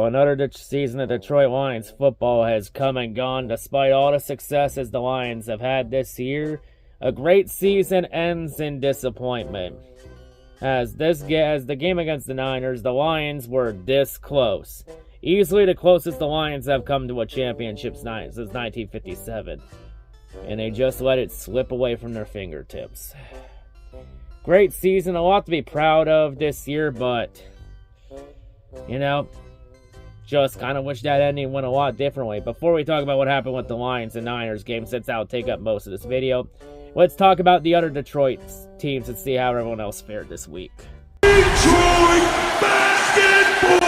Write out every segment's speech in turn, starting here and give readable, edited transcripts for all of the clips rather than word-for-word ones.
another season of Detroit Lions football has come and gone. Despite all the successes the Lions have had this year, a great season ends in disappointment. As the game against the Niners, the Lions were this close. Easily the closest the Lions have come to a championship since 1957. And they just let it slip away from their fingertips. Great season, a lot to be proud of this year, but, you know, just kind of wish that ending went a lot differently. Before we talk about what happened with the Lions and Niners game, since that'll take up most of this video, let's talk about the other Detroit teams and see how everyone else fared this week. Detroit basketball!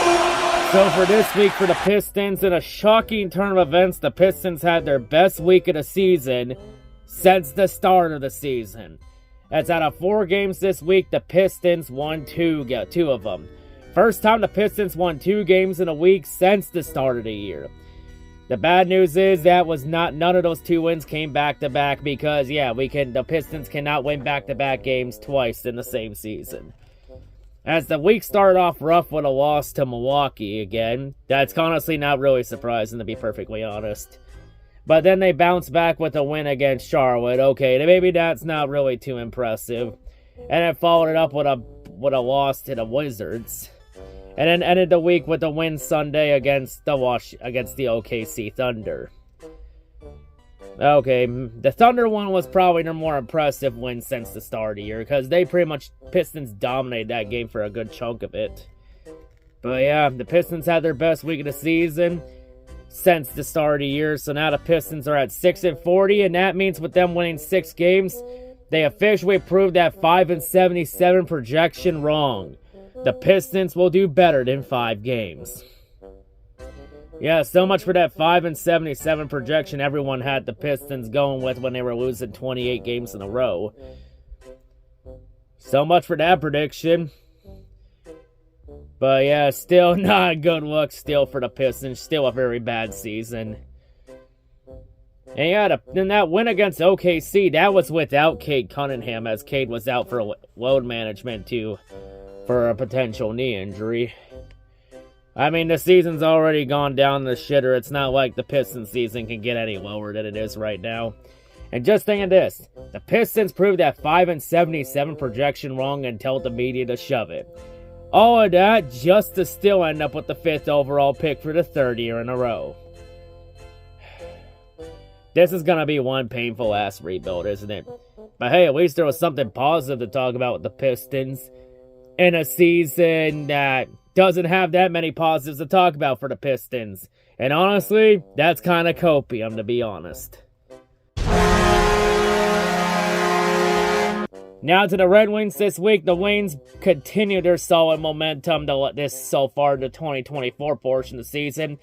So for this week for the Pistons, in a shocking turn of events, the Pistons had their best week of the season since the start of the season. As out of 4 games this week, the Pistons won 2 of them. First time the Pistons won 2 games in a week since the start of the year. The bad news is that none of those 2 wins came back-to-back because, the Pistons cannot win back-to-back games twice in the same season. As the week started off rough with a loss to Milwaukee again, that's honestly not really surprising to be perfectly honest. But then they bounced back with a win against Charlotte. Okay, maybe that's not really too impressive. And then followed it up with a loss to the Wizards. And then ended the week with a win Sunday against the OKC Thunder. Okay, the Thunder one was probably their more impressive win since the start of the year, because Pistons dominated that game for a good chunk of it. But yeah, the Pistons had their best week of the season since the start of the year, so now the Pistons are at 6-40, and that means with them winning 6 games, they officially proved that 5-77 projection wrong. The Pistons will do better than 5 games. Yeah, so much for that 5-77 projection everyone had the Pistons going with when they were losing 28 games in a row. So much for that prediction. But yeah, still not a good look still for the Pistons. Still a very bad season. And yeah, then that win against OKC, that was without Cade Cunningham, as Cade was out for load management for a potential knee injury. I mean, the season's already gone down the shitter. It's not like the Pistons season can get any lower than it is right now. And just think of this. The Pistons proved that 5-77 projection wrong and told the media to shove it. All of that just to still end up with the 5th overall pick for the 3rd year in a row. This is going to be one painful-ass rebuild, isn't it? But hey, at least there was something positive to talk about with the Pistons in a season that doesn't have that many positives to talk about for the Pistons. And honestly, that's kind of copium, to be honest. Now to the Red Wings this week. The Wings continue their solid momentum so far in the 2024 portion of the season,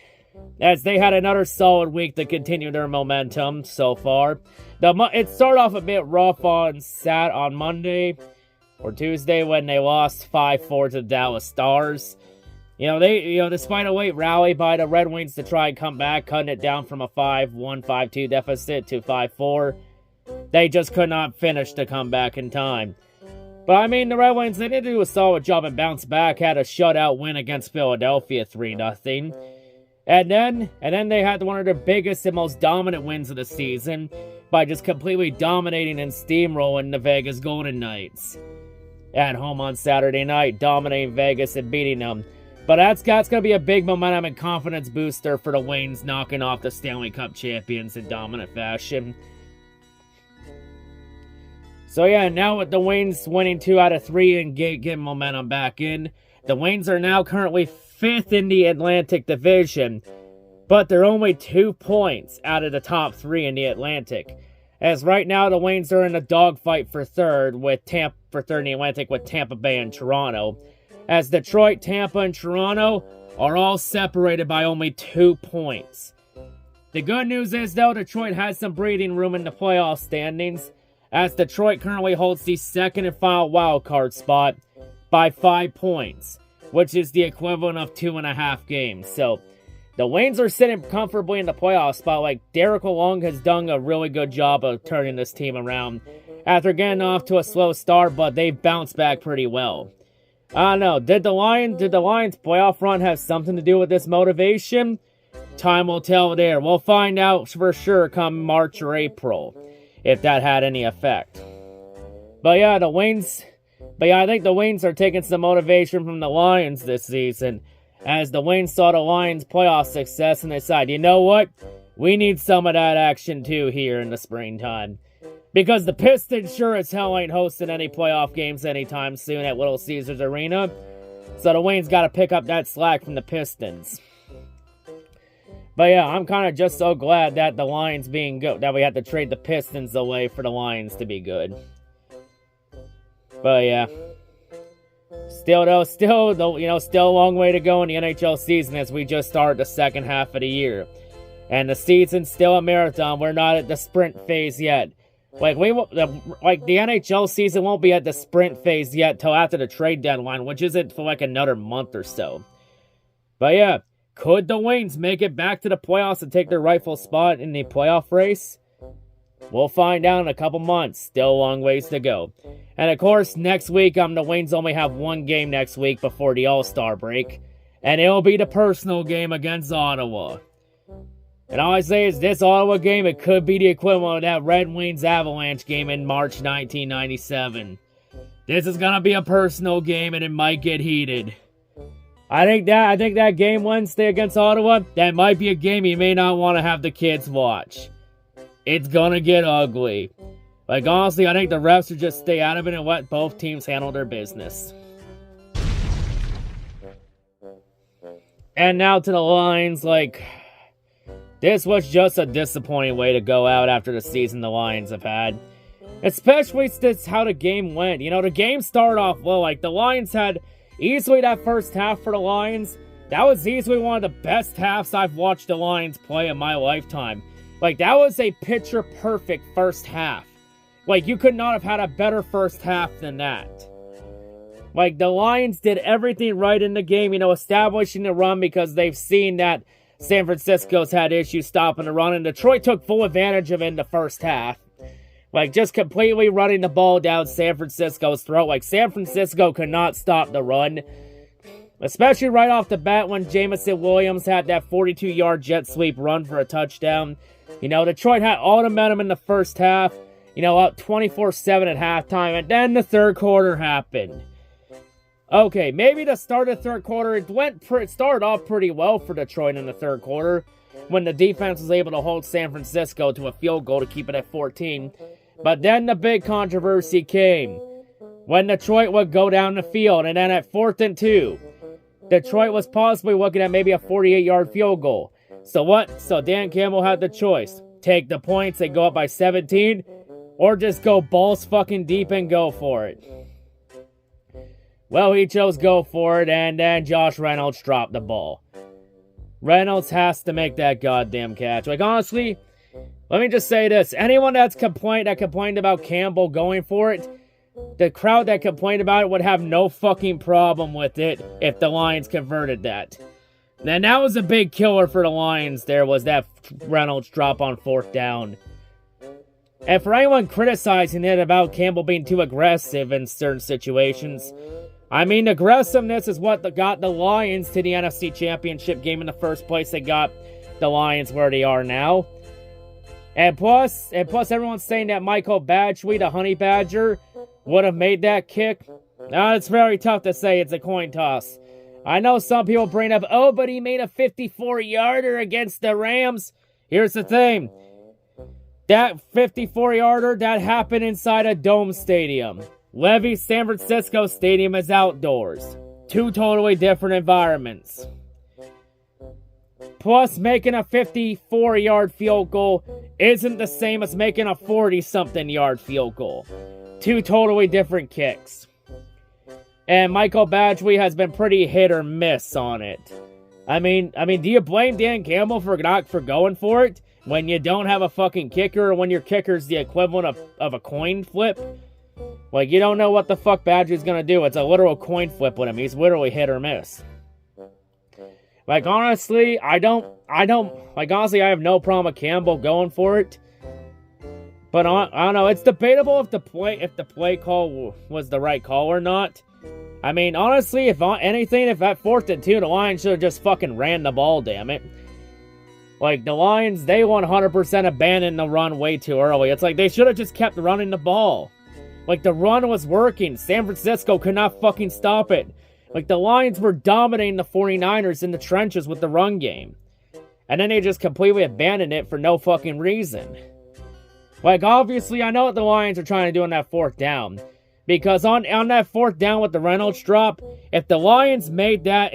as they had another solid week to continue their momentum so far. It started off a bit rough on Monday or Tuesday when they lost 5-4 to the Dallas Stars. Despite a late rally by the Red Wings to try and come back, cutting it down from a 5-1, 5-2 deficit to 5-4, they just could not finish the comeback in time. But I mean, the Red Wings, they did do a solid job and bounce back, had a shutout win against Philadelphia 3-0. And then they had one of their biggest and most dominant wins of the season by just completely dominating and steamrolling the Vegas Golden Knights at home on Saturday night, dominating Vegas and beating them. But that's going to be a big momentum and confidence booster for the Wings, knocking off the Stanley Cup champions in dominant fashion. So yeah, now with the Wings winning 2 out of 3 and getting momentum back in, the Wings are now currently 5th in the Atlantic Division, but they're only 2 points out of the top 3 in the Atlantic. As right now, the Wings are in a dogfight for 3rd in the Atlantic with Tampa Bay and Toronto, as Detroit, Tampa, and Toronto are all separated by only 2 points. The good news is, though, Detroit has some breathing room in the playoff standings, as Detroit currently holds the 2nd and final wildcard spot by 5 points, which is the equivalent of 2.5 games. So, the Wings are sitting comfortably in the playoff spot. Like, Derek Long has done a really good job of turning this team around after getting off to a slow start, but they've bounced back pretty well. I don't know. Did the Lions playoff run have something to do with this motivation? Time will tell there. We'll find out for sure come March or April if that had any effect. But yeah, I think the Wings are taking some motivation from the Lions this season, as the Wings saw the Lions' playoff success and they decided, you know what? We need some of that action too here in the springtime. Because the Pistons sure as hell ain't hosting any playoff games anytime soon at Little Caesars Arena. So the Wings got to pick up that slack from the Pistons. But yeah, I'm kind of just so glad that the Lions being good, that we had to trade the Pistons away for the Lions to be good. But yeah. Still a long way to go in the NHL season as we just started the second half of the year. And the season's still a marathon. We're not at the sprint phase yet. The NHL season won't be at the sprint phase yet till after the trade deadline, which isn't for like another month or so. But yeah, could the Wings make it back to the playoffs and take their rightful spot in the playoff race? We'll find out in a couple months. Still a long ways to go. And of course, next week, the Wings only have one game next week before the All-Star break. And it'll be the personal game against Ottawa. And all I say is this Ottawa game, it could be the equivalent of that Red Wings Avalanche game in March 1997. This is gonna be a personal game and it might get heated. I think that game Wednesday against Ottawa, that might be a game you may not want to have the kids watch. It's gonna get ugly. Honestly, I think the refs should just stay out of it and let both teams handle their business. And now to the Lions, this was just a disappointing way to go out after the season the Lions have had. Especially since how the game went. The game started off well. The Lions had easily that first half for the Lions. That was easily one of the best halves I've watched the Lions play in my lifetime. That was a picture-perfect first half. You could not have had a better first half than that. The Lions did everything right in the game, establishing the run because they've seen that San Francisco's had issues stopping the run, and Detroit took full advantage of it in the first half. Just completely running the ball down San Francisco's throat. San Francisco could not stop the run. Especially right off the bat when Jamison Williams had that 42-yard jet sweep run for a touchdown. Detroit had all the momentum in the first half. Up 24-7 at halftime, and then the third quarter happened. Okay, maybe the start of the third quarter, it started off pretty well for Detroit in the third quarter, when the defense was able to hold San Francisco to a field goal to keep it at 14. But then the big controversy came, when Detroit would go down the field, and then at 4th and 2, Detroit was possibly looking at maybe a 48-yard field goal. So what? So Dan Campbell had the choice. Take the points and go up by 17, or just go balls fucking deep and go for it. Well, he chose go for it, and then Josh Reynolds dropped the ball. Reynolds has to make that goddamn catch. Honestly, let me just say this. Anyone that complained about Campbell going for it, the crowd that complained about it would have no fucking problem with it if the Lions converted that. And that was a big killer for the Lions there, was that Reynolds drop on 4th down. And for anyone criticizing it about Campbell being too aggressive in certain situations, aggressiveness is what got the Lions to the NFC Championship game in the first place. They got the Lions where they are now. And plus everyone's saying that Michael Badgley, the Honey Badger, would have made that kick. It's very tough to say. It's a coin toss. I know some people bring up, but he made a 54-yarder against the Rams. Here's the thing. That 54-yarder, that happened inside a dome stadium. Levy's San Francisco Stadium is outdoors. Two totally different environments. Plus, making a 54-yard field goal isn't the same as making a 40-something yard field goal. Two totally different kicks. And Michael Badgley has been pretty hit or miss on it. Do you blame Dan Campbell for going for it when you don't have a fucking kicker, or when your kicker's the equivalent of a coin flip? You don't know what the fuck Badgley's gonna do. It's a literal coin flip with him. He's literally hit or miss. Honestly, I have no problem with Campbell going for it. But I don't know, it's debatable if the play call was the right call or not. I mean, honestly, if anything, if at 4th and 2, the Lions should have just fucking ran the ball, damn it. Like, the Lions, they 100% abandoned the run way too early. It's like, they should have just kept running the ball. Like, the run was working. San Francisco could not fucking stop it. Like, the Lions were dominating the 49ers in the trenches with the run game. And then they just completely abandoned it for no fucking reason. Like, obviously, I know what the Lions are trying to do on that 4th down. Because on that 4th down with the Reynolds drop, if the Lions made that,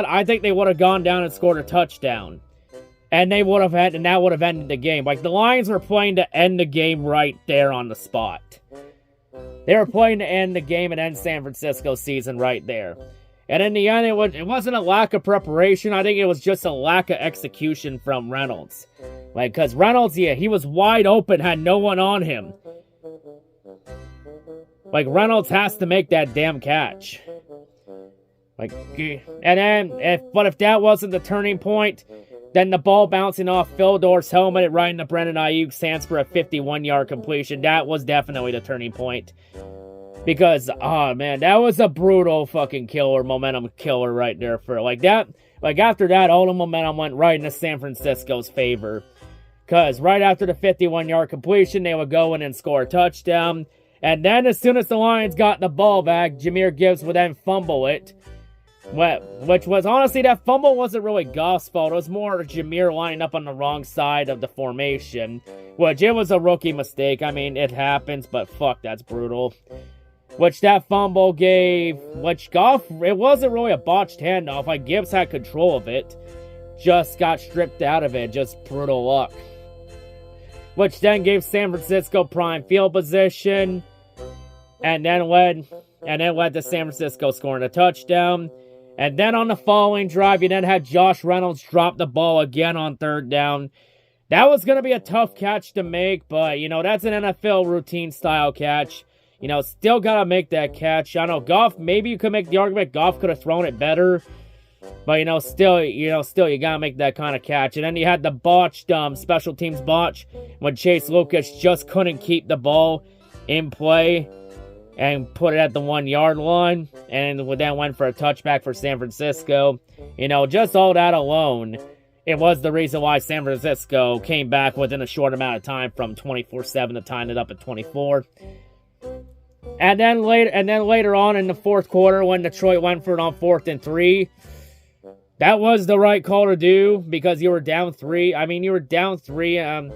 I think they would have gone down and scored a touchdown. And they would have and that would have ended the game. Like, the Lions were playing to end the game right there on the spot. They were playing to end the game and end San Francisco's season right there. And in the end, it wasn't a lack of preparation. I think it was just a lack of execution from Reynolds. Like, because Reynolds, yeah, he was wide open, had no one on him. Like, Reynolds has to make that damn catch. Like, and then, if that wasn't the turning point, then the ball bouncing off Fildor's helmet right into Brandon Ayuk's hands for a 51-yard completion. That was definitely the turning point. Because, oh man, that was a brutal fucking killer, momentum killer right there for, like that. Like, after that, all the momentum went right into San Francisco's favor. Because right after the 51-yard completion, they would go in and score a touchdown. And then as soon as the Lions got the ball back, Jahmyr Gibbs would then fumble it. Which was, honestly, that fumble wasn't really Goff's fault. It was more Jahmyr lining up on the wrong side of the formation. Which, it was a rookie mistake. I mean, it happens, but fuck, that's brutal. Which that fumble gave, which Goff, it wasn't really a botched handoff. Like, Gibbs had control of it. Just got stripped out of it. Just brutal luck. Which then gave San Francisco prime field position. And then led to San Francisco scoring a touchdown. And then on the following drive, you then had Josh Reynolds drop the ball again on 3rd down. That was going to be a tough catch to make, but, you know, that's an NFL routine style catch. You know, still got to make that catch. I know Goff, maybe you could make the argument Goff could have thrown it better. But, still you got to make that kind of catch. And then you had the botched special teams botch when Chase Lucas just couldn't keep the ball in play and put it at the 1-yard line. And then went for a touchback for San Francisco. You know, just all that alone, it was the reason why San Francisco came back within a short amount of time from 24-7 to tying it up at 24. And then later on in the 4th quarter, when Detroit went for it on 4th and 3, that was the right call to do because you were down 3. I mean, you were down 3.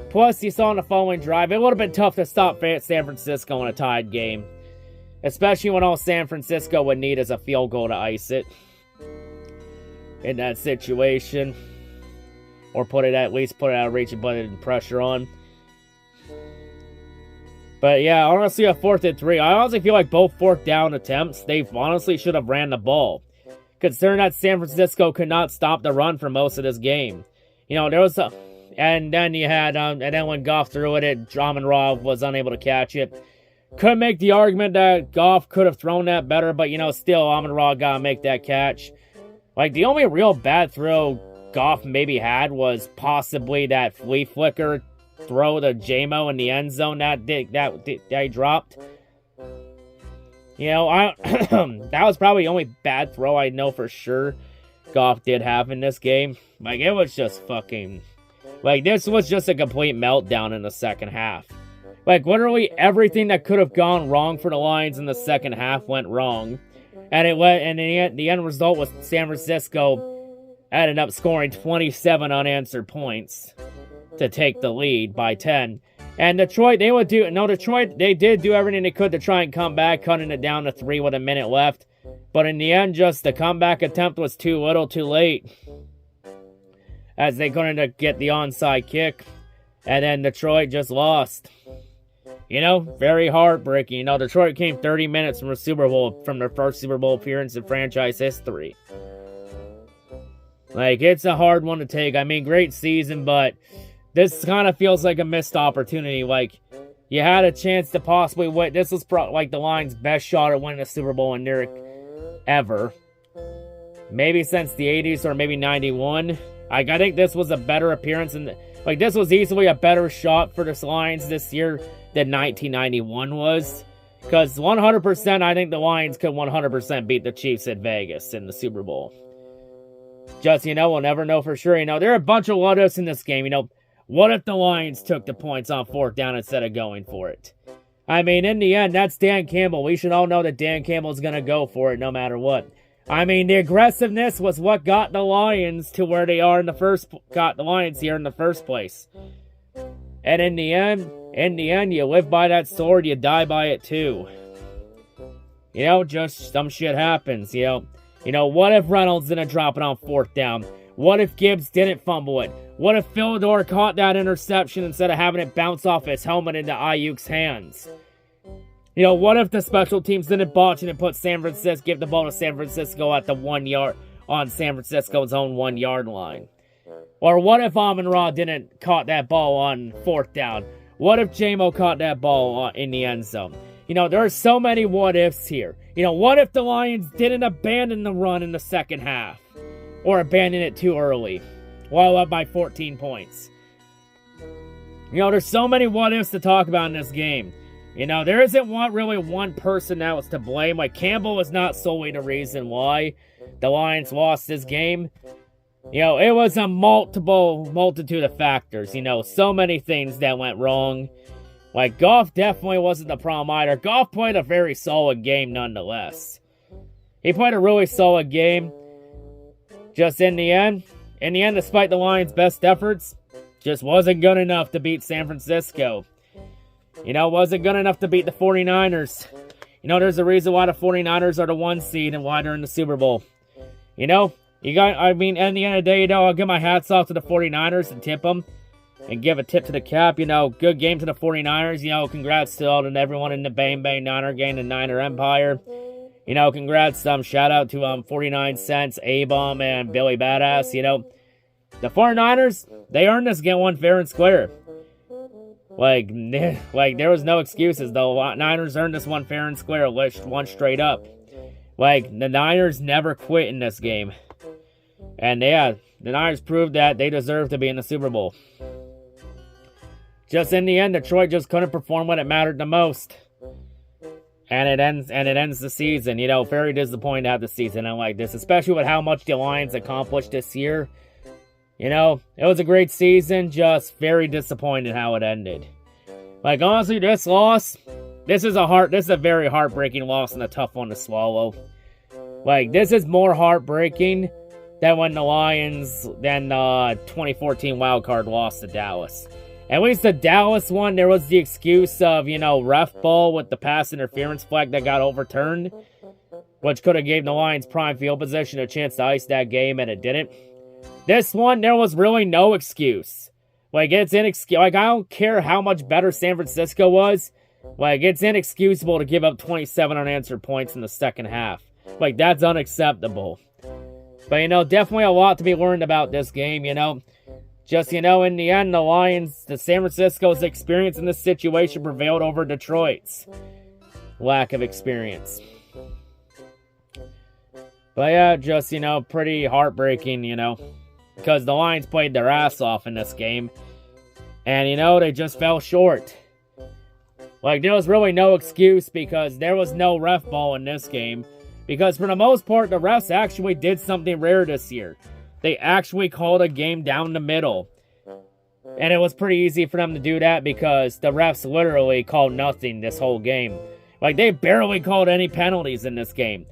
Plus, you saw in the following drive, it would have been tough to stop San Francisco in a tied game. Especially when all San Francisco would need is a field goal to ice it. In that situation. Or at least put it out of reach and put it in pressure on. But yeah, honestly, a 4th and 3. I honestly feel like both 4th down attempts, they honestly should have ran the ball. Considering that San Francisco could not stop the run for most of this game. You know, there was a... And then you had... and then when Goff threw it, Amon-Ra was unable to catch it. Could make the argument that Goff could have thrown that better, but, still, Amon-Ra gotta make that catch. Like, the only real bad throw Goff maybe had was possibly that flea flicker throw to J-Mo in the end zone that he dropped. That was probably the only bad throw I know for sure Goff did have in this game. Like, it was just fucking... Like, this was just a complete meltdown in the second half. Like, literally everything that could have gone wrong for the Lions in the second half went wrong. And the end result was San Francisco ended up scoring 27 unanswered points to take the lead by 10. And Detroit, they did do everything they could to try and come back, cutting it down to 3 with a minute left. But in the end, just the comeback attempt was too little, too late. As they couldn't get the onside kick. And then Detroit just lost. Very heartbreaking. Detroit came 30 minutes from their first Super Bowl appearance in franchise history. Like, it's a hard one to take. I mean, great season, but this kind of feels like a missed opportunity. Like, you had a chance to possibly win. This was like the Lions' best shot at winning a Super Bowl in ever. Maybe since the 80s or maybe 91. I think this was a better appearance. This was easily a better shot for the Lions this year than 1991 was. Because 100%, I think the Lions could 100% beat the Chiefs at Vegas in the Super Bowl. Just, we'll never know for sure. There are a bunch of what-ifs in this game. What if the Lions took the points on 4th down instead of going for it? I mean, in the end, that's Dan Campbell. We should all know that Dan Campbell's going to go for it no matter what. I mean, the aggressiveness was what got the Lions to where they are got the Lions here in the first place. And in the end, you live by that sword, you die by it too. Just some shit happens, what if Reynolds didn't drop it on 4th down? What if Gibbs didn't fumble it? What if Philidor caught that interception instead of having it bounce off his helmet into Ayuk's hands? What if the special teams didn't botch it and give the ball to San Francisco at the 1 yard, on San Francisco's own 1 yard line? Or what if Amon-Ra didn't caught that ball on 4th down? What if J-Mo caught that ball in the end zone? There are so many what-ifs here. What if the Lions didn't abandon the run in the second half? Or abandon it too early, while up by 14 points? There's so many what-ifs to talk about in this game. There isn't really one person that was to blame. Like, Campbell was not solely the reason why the Lions lost this game. It was a multitude of factors. So many things that went wrong. Like, Goff definitely wasn't the problem either. Goff played a very solid game nonetheless. He played a really solid game. Just in the end, despite the Lions' best efforts, just wasn't good enough to beat San Francisco. Wasn't good enough to beat the 49ers. There's a reason why the 49ers are the 1 seed and why they're in the Super Bowl. in the end of the day, I'll give my hats off to the 49ers and tip them. And give a tip to the cap, good game to the 49ers. Congrats to all and everyone in the Bang Bang Niner gang and Niner Empire. Congrats, shout out to 49 Cents, A-Bomb, and Billy Badass. The 49ers, they earned this game one fair and square. Like there was no excuses. The Niners earned this one fair and square, one straight up. The Niners never quit in this game. And yeah, the Niners proved that they deserve to be in the Super Bowl. Just in the end, Detroit just couldn't perform when it mattered the most. And it ends the season. Very disappointed to have the season end like this, especially with how much the Lions accomplished this year. It was a great season, just very disappointed how it ended. Honestly, this loss, this is a very heartbreaking loss and a tough one to swallow. This is more heartbreaking than when the 2014 wildcard lost to Dallas. At least the Dallas one, there was the excuse of, ref ball with the pass interference flag that got overturned, which could have gave the Lions prime field position a chance to ice that game, and it didn't. This one, there was really no excuse. It's inexcusable. I don't care how much better San Francisco was. It's inexcusable to give up 27 unanswered points in the second half. That's unacceptable. But, definitely a lot to be learned about this game, Just, in the end, the San Francisco's experience in this situation prevailed over Detroit's lack of experience. But yeah, just, pretty heartbreaking, because the Lions played their ass off in this game. And, they just fell short. There was really no excuse because there was no ref ball in this game. Because for the most part, the refs actually did something rare this year. They actually called a game down the middle. And it was pretty easy for them to do that because the refs literally called nothing this whole game. They barely called any penalties in this game.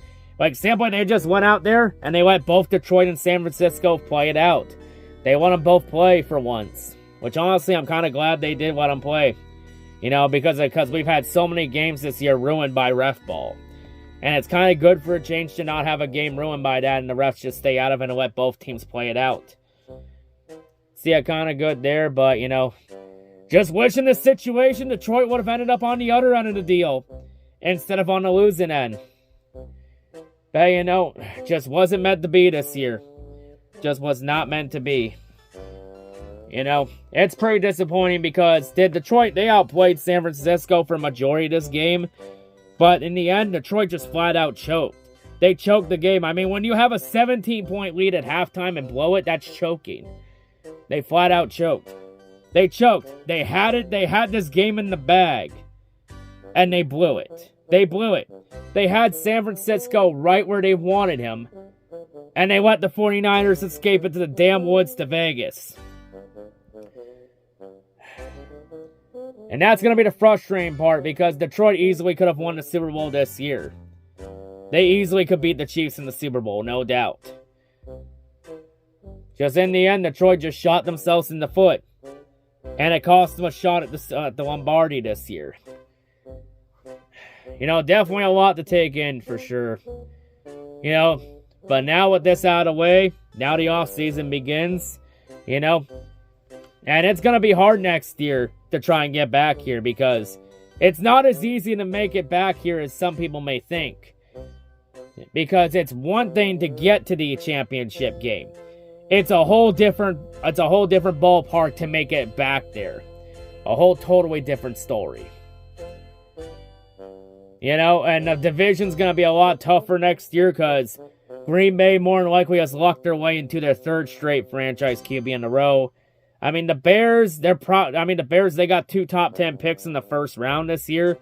Simply, they just went out there and they let both Detroit and San Francisco play it out. They let them both play for once. Which, honestly, I'm kind of glad they did let them play. Because we've had so many games this year ruined by ref ball. And it's kind of good for a change to not have a game ruined by that and the refs just stay out of it and let both teams play it out. So yeah, kind of good there, but, just wishing this situation, Detroit would have ended up on the other end of the deal instead of on the losing end. But, just wasn't meant to be this year. Just was not meant to be. It's pretty disappointing because Detroit, they outplayed San Francisco for a majority of this game. But in the end, Detroit just flat out choked. They choked the game. When you have a 17-point lead at halftime and blow it, that's choking. They flat out choked. They choked. They had it. They had this game in the bag. And they blew it. They blew it. They had San Francisco right where they wanted him, and they let the 49ers escape into the damn woods to Vegas. And that's going to be the frustrating part, because Detroit easily could have won the Super Bowl this year. They easily could beat the Chiefs in the Super Bowl, no doubt. Just in the end, Detroit just shot themselves in the foot. And it cost them a shot at the Lombardi this year. You know, definitely a lot to take in for sure. You know, but now with this out of the way, now the offseason begins, you know. And it's going to be hard next year to try and get back here, because it's not as easy to make it back here as some people may think. Because it's one thing to get to the championship game. It's a whole different ballpark to make it back there. A whole totally different story. You know, and the division's going to be a lot tougher next year, because Green Bay more than likely has lucked their way into their third straight franchise QB in a row. I mean, the Bears, they got 2 top 10 picks in the first round this year.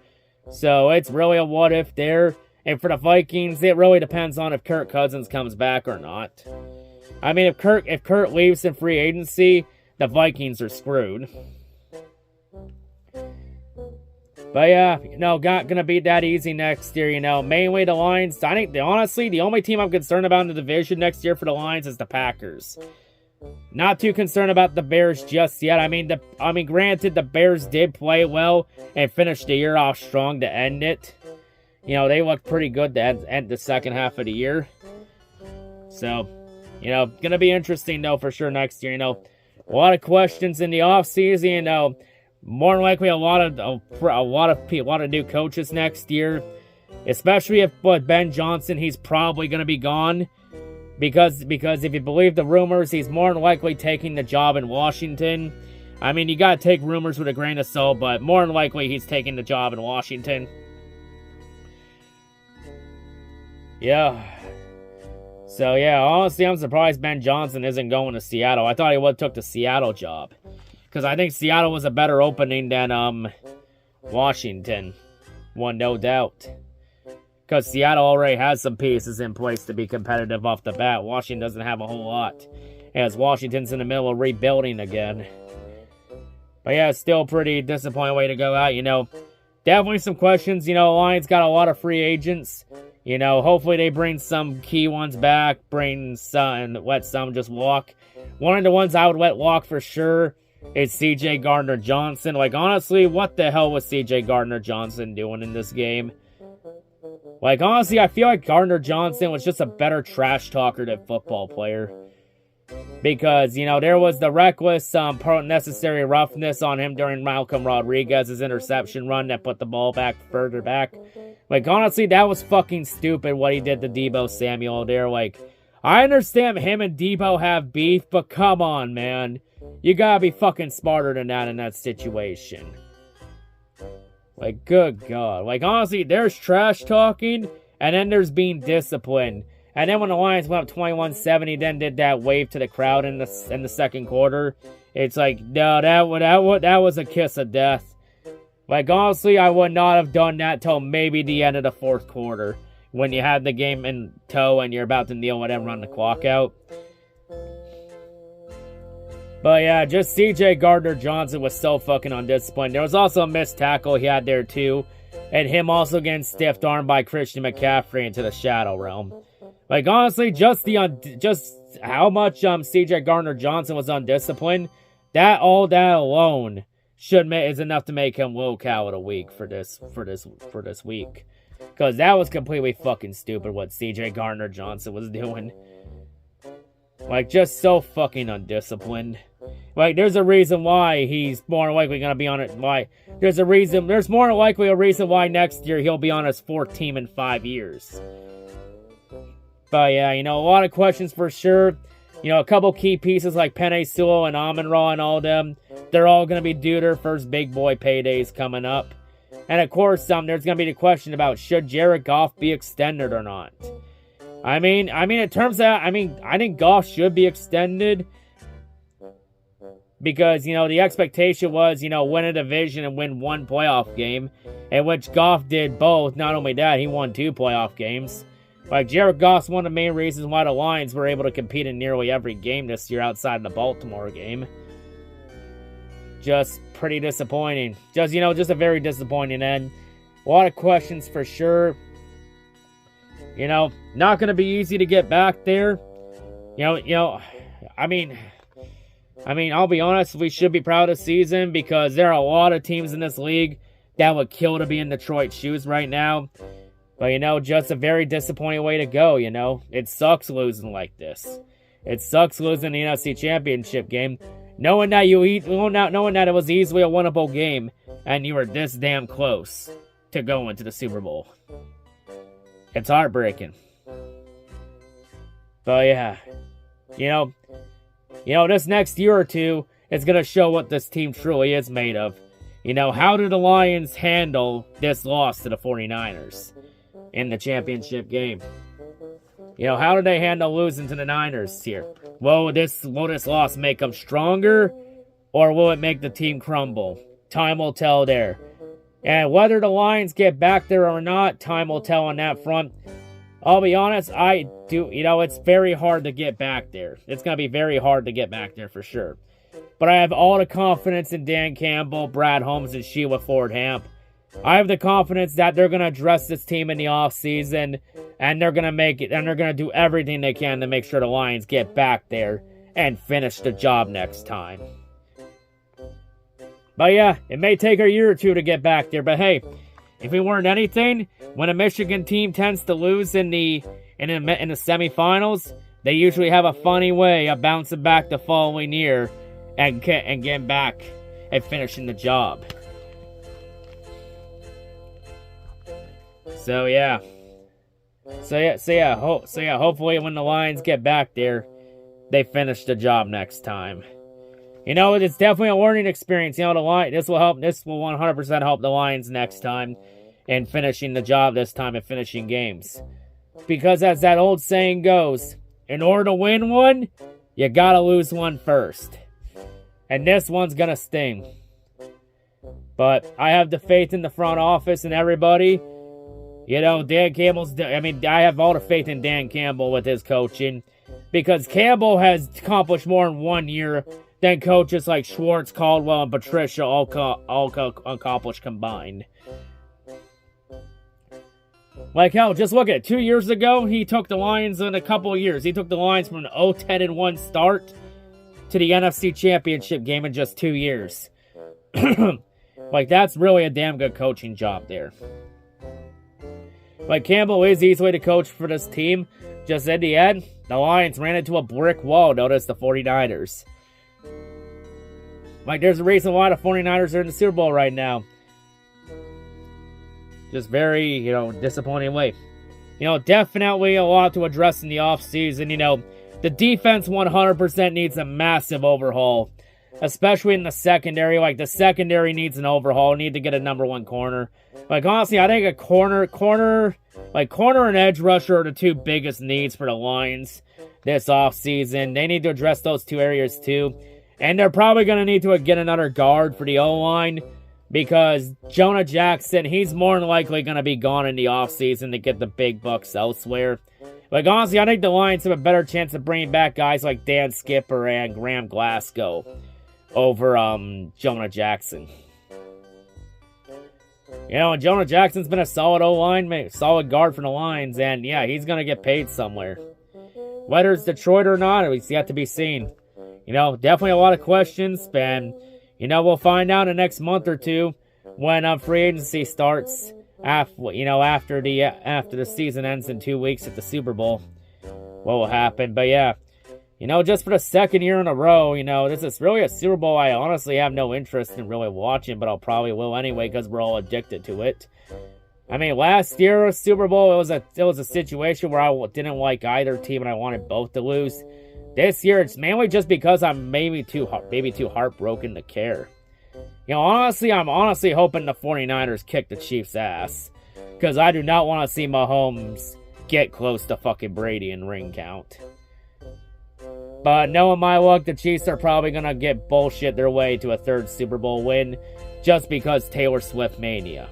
So it's really a what if there. And for the Vikings, it really depends on if Kirk Cousins comes back or not. I mean, if Kurt leaves in free agency, the Vikings are screwed. But yeah, you know, not gonna be that easy next year, you know. Mainly the Lions. I think, honestly, the only team I'm concerned about in the division next year for the Lions is the Packers. Not too concerned about the Bears just yet. I mean, granted, the Bears did play well and finish the year off strong to end it. You know, they looked pretty good to end the second half of the year. So, you know, gonna be interesting though for sure next year. You know, a lot of questions in the offseason. You know, more than likely a lot of new coaches next year. Especially if Ben Johnson, he's probably gonna be gone. Because if you believe the rumors, he's more than likely taking the job in Washington. I mean, you gotta take rumors with a grain of salt, but more than likely he's taking the job in Washington. Yeah. So, yeah, honestly, I'm surprised Ben Johnson isn't going to Seattle. I thought he would have took the Seattle job. Because I think Seattle was a better opening than Washington. One, no doubt. Because Seattle already has some pieces in place to be competitive off the bat. Washington doesn't have a whole lot. As Washington's in the middle of rebuilding again. But yeah, still pretty disappointing way to go out, you know. Definitely some questions. You know, Lions got a lot of free agents. You know, hopefully they bring some key ones back. Bring some and let some just walk. One of the ones I would let walk for sure is C.J. Gardner-Johnson. Like, honestly, what the hell was C.J. Gardner-Johnson doing in this game? Like, honestly, I feel like Gardner-Johnson was just a better trash talker than football player. Because, you know, there was the reckless, unnecessary roughness on him during Malcolm Rodriguez's interception run that put the ball back further back. Like, honestly, that was fucking stupid what he did to Deebo Samuel there. Like, I understand him and Deebo have beef, but come on, man. You gotta be fucking smarter than that in that situation. Like, good God. Like, honestly, there's trash talking, and then there's being disciplined. And then when the Lions went up 21-7, he then did that wave to the crowd in the second quarter. It's like, no, that was a kiss of death. Like, honestly, I would not have done that till maybe the end of the fourth quarter. When you had the game in tow and you're about to kneel and run the clock out. But yeah, just C.J. Gardner-Johnson was so fucking undisciplined. There was also a missed tackle he had there too. And him also getting stiff-armed by Christian McCaffrey into the shadow realm. Like, honestly, just how much C.J. Gardner-Johnson was undisciplined, that alone is enough to make him low cow of the week for this week. Because that was completely fucking stupid what C.J. Gardner-Johnson was doing. Like, just so fucking undisciplined. Like, there's a reason why he's more likely going to be on it. There's more likely a reason why next year he'll be on his fourth team in 5 years. But yeah, you know, a lot of questions for sure. You know, a couple key pieces like Penei Sewell and Amon-Ra and all them. They're all going to be due their first big boy paydays coming up. And of course, there's going to be the question about should Jared Goff be extended or not. I think Goff should be extended. Because, you know, the expectation was, you know, win a division and win one playoff game, in which Goff did both. Not only that, he won 2 playoff games. Like, Jared Goff's one of the main reasons why the Lions were able to compete in nearly every game this year outside of the Baltimore game. Just pretty disappointing. Just, you know, just a very disappointing end. A lot of questions for sure. You know, not going to be easy to get back there. I mean, I'll be honest, we should be proud of the season because there are a lot of teams in this league that would kill to be in Detroit's shoes right now. But, you know, just a very disappointing way to go, you know. It sucks losing like this. It sucks losing the NFC Championship game. Knowing that it was easily a winnable game and you were this damn close to going to the Super Bowl. It's heartbreaking. But, yeah. You know, this next year or two is going to show what this team truly is made of. You know, how did the Lions handle this loss to the 49ers in the championship game? You know, how did they handle losing to the Niners here? Will this loss make them stronger, or will it make the team crumble? Time will tell there. And whether the Lions get back there or not, time will tell on that front. I'll be honest, it's very hard to get back there. It's going to be very hard to get back there for sure. But I have all the confidence in Dan Campbell, Brad Holmes, and Sheila Ford-Hamp. I have the confidence that they're going to address this team in the offseason, and they're going to make it, and they're going to do everything they can to make sure the Lions get back there and finish the job next time. But yeah, it may take a year or two to get back there, but hey, if we learned anything, when a Michigan team tends to lose in the semifinals, they usually have a funny way of bouncing back the following year and getting back and finishing the job. So yeah, hopefully when the Lions get back there, they finish the job next time. You know, it's definitely a learning experience. You know, this will 100% help the Lions next time in finishing the job this time and finishing games. Because as that old saying goes, in order to win one, you gotta lose one first. And this one's gonna sting. But I have the faith in the front office and everybody. You know, I have all the faith in Dan Campbell with his coaching. Because Campbell has accomplished more in 1 year than coaches like Schwartz, Caldwell, and Patricia all accomplished combined. Like hell, just look at it. 2 years ago, he took the Lions in a couple of years. He took the Lions from an 0-10-1 start to the NFC Championship game in just 2 years. Like, that's really a damn good coaching job there. Like, Campbell is easily the coach for this team. Just in the end, the Lions ran into a brick wall known as the 49ers. Like, there's a reason why the 49ers are in the Super Bowl right now. Just very, disappointing way. Definitely a lot to address in the offseason. The defense 100% needs a massive overhaul. Especially in the secondary. Like, the secondary needs an overhaul. Need to get a number one corner. Like, honestly, I think a corner and edge rusher are the two biggest needs for the Lions this offseason. They need to address those two areas, too. And they're probably going to need to get another guard for the O-line. Because Jonah Jackson, he's more than likely going to be gone in the offseason to get the big bucks elsewhere. Like, honestly, I think the Lions have a better chance of bringing back guys like Dan Skipper and Graham Glasgow over Jonah Jackson. And Jonah Jackson's been a solid O-line, solid guard for the Lions, and yeah, he's going to get paid somewhere. Whether it's Detroit or not, it's yet to be seen. Definitely a lot of questions, and we'll find out in the next month or two when free agency starts. After the season ends in 2 weeks at the Super Bowl, what will happen? But yeah, just for the second year in a row, this is really a Super Bowl I honestly have no interest in really watching, but I'll probably will anyway because we're all addicted to it. I mean, last year Super Bowl, it was a situation where I didn't like either team and I wanted both to lose. This year, it's mainly just because I'm maybe too heartbroken to care. Honestly, I'm hoping the 49ers kick the Chiefs' ass. Because I do not want to see Mahomes get close to fucking Brady in ring count. But knowing my luck, the Chiefs are probably going to get bullshit their way to a third Super Bowl win just because Taylor Swift mania.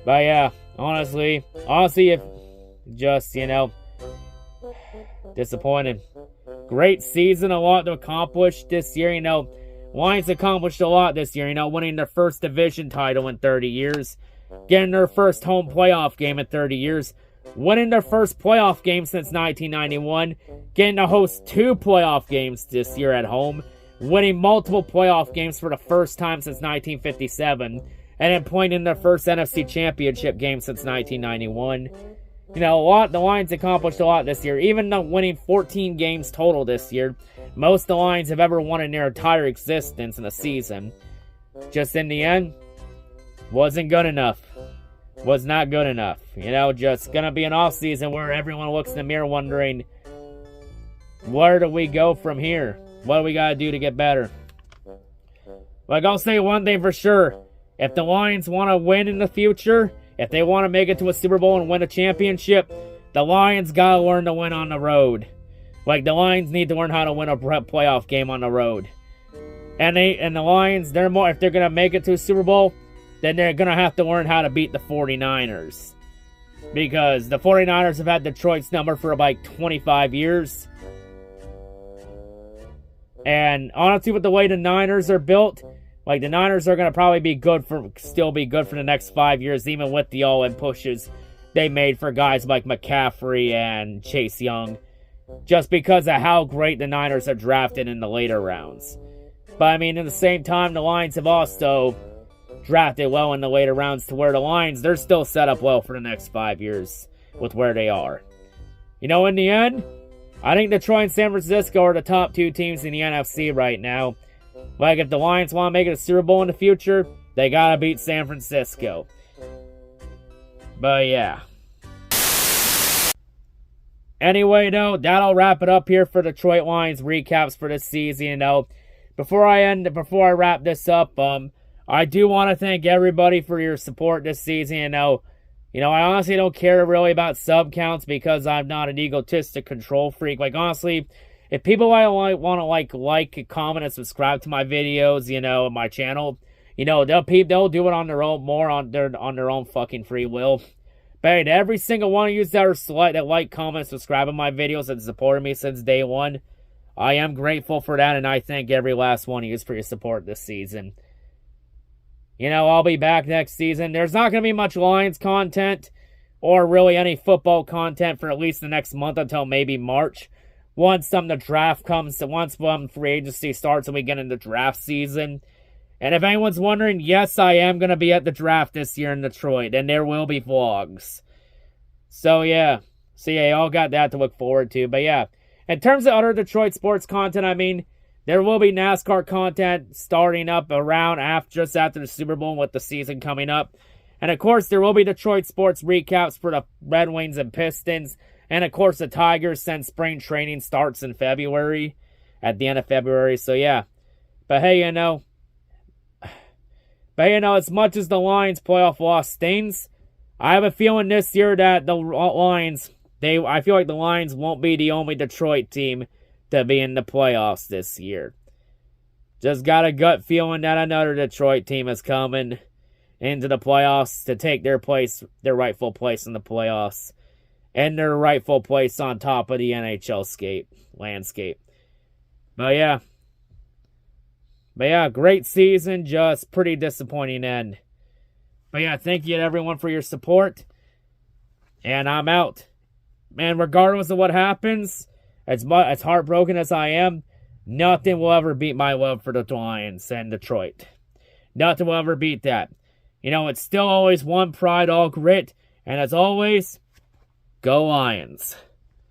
But yeah, honestly, if just, disappointed. Great season, a lot to accomplish this year, Lions accomplished a lot this year, winning their first division title in 30 years, getting their first home playoff game in 30 years, winning their first playoff game since 1991, getting to host 2 playoff games this year at home, winning multiple playoff games for the first time since 1957, and then playing in their first NFC Championship game since 1991. The Lions accomplished a lot this year, even though winning 14 games total this year, most the Lions have ever won in their entire existence in a season. Just in the end, wasn't good enough. Was not good enough. Just gonna be an off-season where everyone looks in the mirror wondering, where do we go from here? What do we gotta do to get better? I'll say one thing for sure. If the Lions want to win in the future, if they want to make it to a Super Bowl and win a championship, the Lions gotta learn to win on the road. The Lions need to learn how to win a playoff game on the road. And the Lions, if they're gonna make it to a Super Bowl, then they're gonna have to learn how to beat the 49ers. Because the 49ers have had Detroit's number for 25 years. And honestly, with the way the Niners are built, the Niners are going to probably still be good for the next 5 years, even with the all-in pushes they made for guys like McCaffrey and Chase Young, just because of how great the Niners are drafted in the later rounds. But, at the same time, the Lions have also drafted well in the later rounds to where the Lions, they're still set up well for the next 5 years with where they are. In the end, I think Detroit and San Francisco are the top 2 teams in the NFC right now. If the Lions want to make it a Super Bowl in the future, they gotta beat San Francisco. But yeah. Anyway, that'll wrap it up here for Detroit Lions recaps for this season. Before I wrap this up, I do want to thank everybody for your support this season. I honestly don't care really about sub counts because I'm not an egotistic control freak. Honestly, if people want to like, comment, and subscribe to my videos, my channel, they'll do it on their own, more on their own fucking free will. But every single one of you that like, comment, subscribe to my videos and supported me since day one, I am grateful for that, and I thank every last one of you for your support this season. I'll be back next season. There's not going to be much Lions content or really any football content for at least the next month until maybe March. Once the draft comes, once free agency starts and we get into draft season. And if anyone's wondering, yes, I am going to be at the draft this year in Detroit, and there will be vlogs. So yeah, y'all got that to look forward to. But yeah, in terms of other Detroit sports content, there will be NASCAR content starting up just after the Super Bowl with the season coming up. And of course, there will be Detroit sports recaps for the Red Wings and Pistons. And of course, the Tigers, since spring training starts in February, at the end of February. So yeah. But hey, as much as the Lions playoff loss stings, I have a feeling this year that the Lions, I feel like the Lions won't be the only Detroit team to be in the playoffs this year. Just got a gut feeling that another Detroit team is coming into the playoffs to take their rightful place in the playoffs. And their rightful place on top of the NHL landscape. But yeah, great season, just pretty disappointing end. But yeah, thank you to everyone for your support. And I'm out. Man, regardless of what happens, as heartbroken as I am, nothing will ever beat my love for the Lions and Detroit. Nothing will ever beat that. It's still always one pride, all grit. And as always, go Lions.